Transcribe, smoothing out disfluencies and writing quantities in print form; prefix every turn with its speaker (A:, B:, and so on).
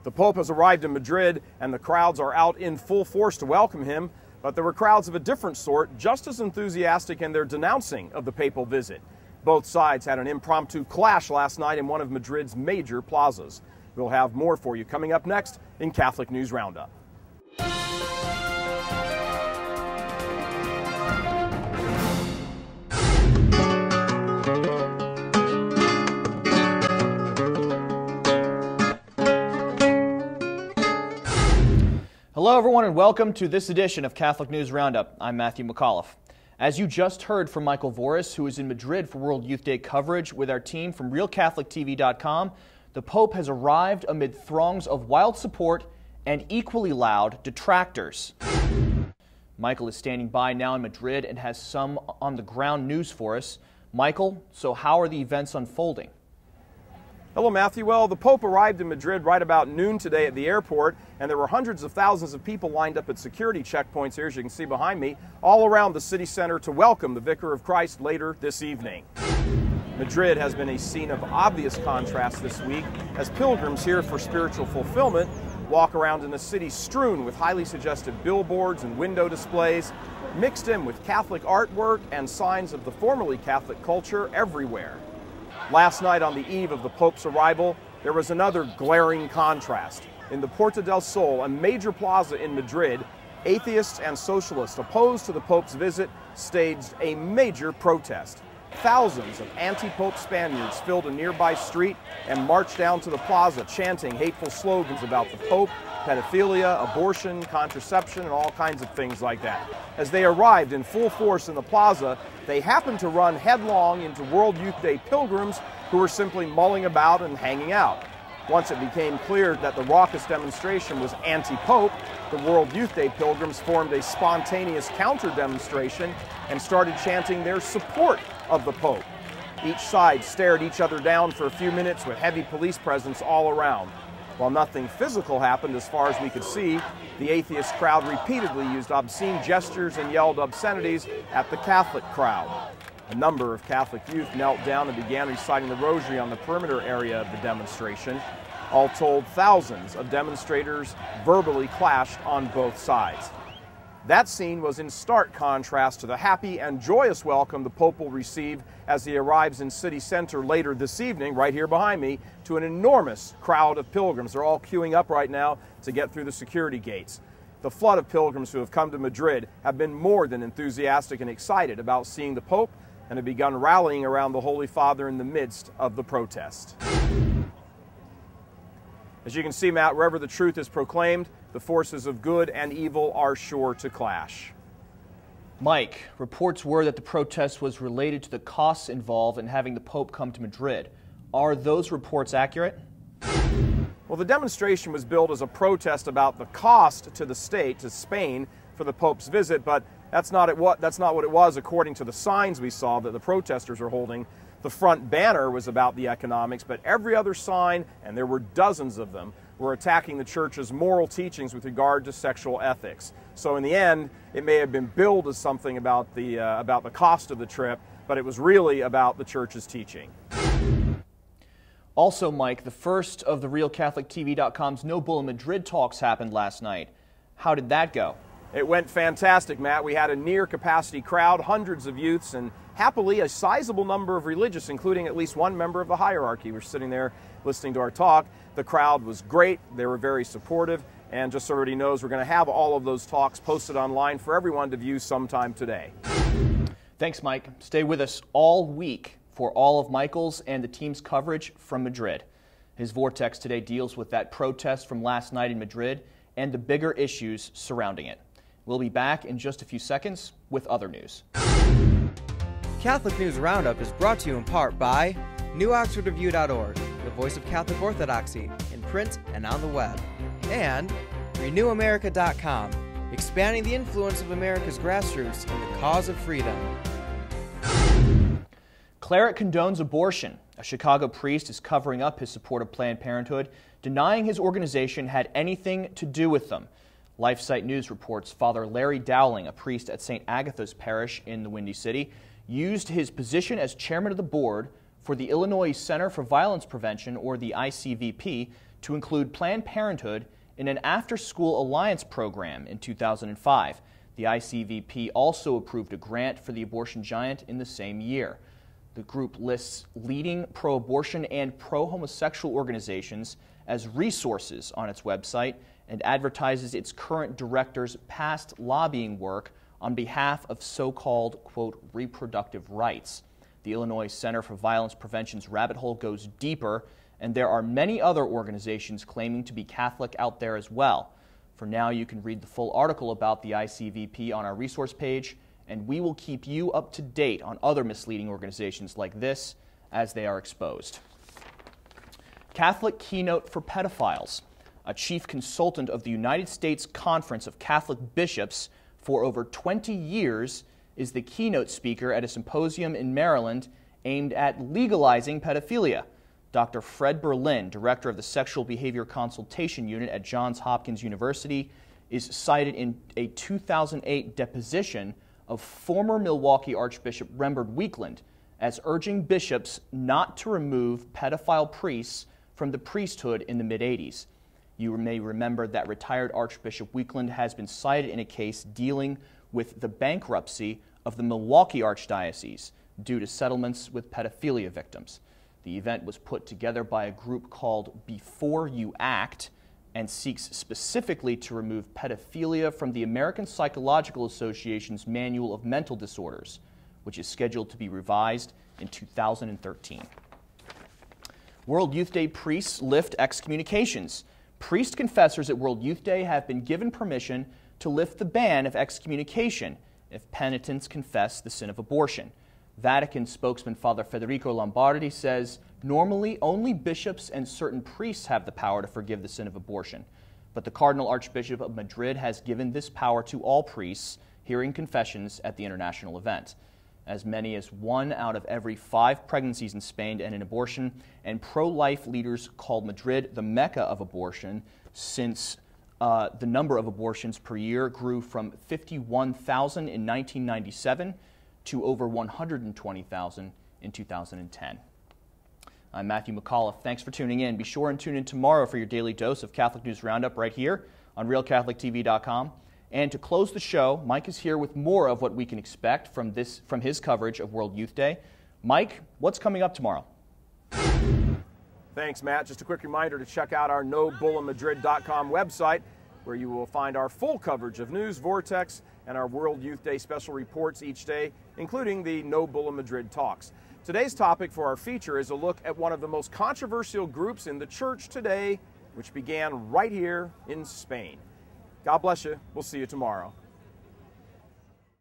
A: The Pope has arrived in Madrid, and the crowds are out in full force to welcome him. But there were crowds of a different sort, just as enthusiastic in their denouncing of the papal visit. Both sides had an impromptu clash last night in one of Madrid's major plazas. We'll have more for you coming up next in Catholic News Roundup.
B: Hello everyone and welcome to this edition of Catholic News Roundup. I'm Matthew McAuliffe. As you just heard from Michael Voris, who is in Madrid for World Youth Day coverage with our team from RealCatholicTV.com, the Pope has arrived amid throngs of wild support and equally loud detractors. Michael is standing by now in Madrid and has some on-the-ground news for us. Michael, so how are the events unfolding?
A: Hello, Matthew. Well, the Pope arrived in Madrid right about noon today at the airport, and there were hundreds of thousands of people lined up at security checkpoints here, as you can see behind me, all around the city center to welcome the Vicar of Christ later this evening. Madrid has been a scene of obvious contrast this week as pilgrims here for spiritual fulfillment walk around in the city strewn with highly suggestive billboards and window displays, mixed in with Catholic artwork and signs of the formerly Catholic culture everywhere. Last night, on the eve of the Pope's arrival, there was another glaring contrast. In the Puerta del Sol, a major plaza in Madrid, atheists and socialists opposed to the Pope's visit staged a major protest. Thousands of anti-Pope Spaniards filled a nearby street and marched down to the plaza chanting hateful slogans about the Pope, pedophilia, abortion, contraception, and all kinds of things like that. As they arrived in full force in the plaza, they happened to run headlong into World Youth Day pilgrims who were simply mulling about and hanging out. Once it became clear that the raucous demonstration was anti-Pope, the World Youth Day pilgrims formed a spontaneous counter-demonstration and started chanting their support of the Pope. Each side stared each other down for a few minutes with heavy police presence all around. While nothing physical happened as far as we could see, the atheist crowd repeatedly used obscene gestures and yelled obscenities at the Catholic crowd. A number of Catholic youth knelt down and began reciting the rosary on the perimeter area of the demonstration. All told, thousands of demonstrators verbally clashed on both sides. That scene was in stark contrast to the happy and joyous welcome the Pope will receive as he arrives in city center later this evening, right here behind me, to an enormous crowd of pilgrims. They're all queuing up right now to get through the security gates. The flood of pilgrims who have come to Madrid have been more than enthusiastic and excited about seeing the Pope and have begun rallying around the Holy Father in the midst of the protest. As you can see, Matt, wherever the truth is proclaimed, the forces of good and evil are sure to clash.
B: Mike, reports were that the protest was related to the costs involved in having the Pope come to Madrid. Are those reports accurate?
A: Well, the demonstration was billed as a protest about the cost to the state, to Spain, for the Pope's visit, but that's not what it was according to the signs we saw that the protesters were holding. The front banner was about the economics, but every other sign, and there were dozens of them, were attacking the Church's moral teachings with regard to sexual ethics. So in the end, it may have been billed as something about the cost of the trip, but it was really about the Church's teaching.
B: Also, Mike, the first of the RealCatholicTV.com's No Bull in Madrid talks happened last night. How did that go?
A: It went fantastic, Matt. We had a near-capacity crowd, hundreds of youths, and happily a sizable number of religious, including at least one member of the hierarchy, were sitting there listening to our talk. The crowd was great. They were very supportive, and just so everybody knows, we're going to have all of those talks posted online for everyone to view sometime today.
B: Thanks, Mike. Stay with us all week for all of Michael's and the team's coverage from Madrid. His Vortex today deals with that protest from last night in Madrid and the bigger issues surrounding it. We'll be back in just a few seconds with other news.
C: Catholic News Roundup is brought to you in part by NewOxfordReview.org, the voice of Catholic Orthodoxy, in print and on the web, and RenewAmerica.com, expanding the influence of America's grassroots in the cause of freedom.
B: Cleric condones abortion. A Chicago priest is covering up his support of Planned Parenthood, denying his organization had anything to do with them. LifeSite News reports Father Larry Dowling, a priest at St. Agatha's Parish in the Windy City, used his position as chairman of the board for the Illinois Center for Violence Prevention, or the ICVP, to include Planned Parenthood in an after-school alliance program in 2005. The ICVP also approved a grant for the abortion giant in the same year. The group lists leading pro-abortion and pro-homosexual organizations as resources on its website and advertises its current director's past lobbying work on behalf of so-called, quote, reproductive rights. The Illinois Center for Violence Prevention's rabbit hole goes deeper, and there are many other organizations claiming to be Catholic out there as well. For now, you can read the full article about the ICVP on our resource page, and we will keep you up to date on other misleading organizations like this as they are exposed. Catholic Keynote for Pedophiles. A chief consultant of the United States Conference of Catholic Bishops for over 20 years is the keynote speaker at a symposium in Maryland aimed at legalizing pedophilia. Dr. Fred Berlin, director of the Sexual Behavior Consultation Unit at Johns Hopkins University, is cited in a 2008 deposition of former Milwaukee Archbishop Rembert Weekland as urging bishops not to remove pedophile priests from the priesthood in the mid-'80s. You may remember that retired Archbishop Weekland has been cited in a case dealing with the bankruptcy of the Milwaukee Archdiocese due to settlements with pedophilia victims. The event was put together by a group called Before You Act and seeks specifically to remove pedophilia from the American Psychological Association's Manual of Mental Disorders, which is scheduled to be revised in 2013. World Youth Day priests lift excommunications. Priest confessors at World Youth Day have been given permission to lift the ban of excommunication if penitents confess the sin of abortion. Vatican spokesman Father Federico Lombardi says normally only bishops and certain priests have the power to forgive the sin of abortion, but the Cardinal Archbishop of Madrid has given this power to all priests hearing confessions at the international event. As many as 1 out of every 5 pregnancies in Spain end in abortion, and pro-life leaders called Madrid the Mecca of abortion since the number of abortions per year grew from 51,000 in 1997 to over 120,000 in 2010. I'm Matthew McAuliffe. Thanks for tuning in. Be sure and tune in tomorrow for your daily dose of Catholic News Roundup right here on RealCatholicTV.com. And to close the show, Mike is here with more of what we can expect from his coverage of World Youth Day. Mike, what's coming up tomorrow?
A: Thanks, Matt. Just a quick reminder to check out our NoBullaMadrid.com website, where you will find our full coverage of News Vortex and our World Youth Day special reports each day, including the No Bulla Madrid talks. Today's topic for our feature is a look at one of the most controversial groups in the church today, which began right here in Spain. God bless you. We'll see you tomorrow.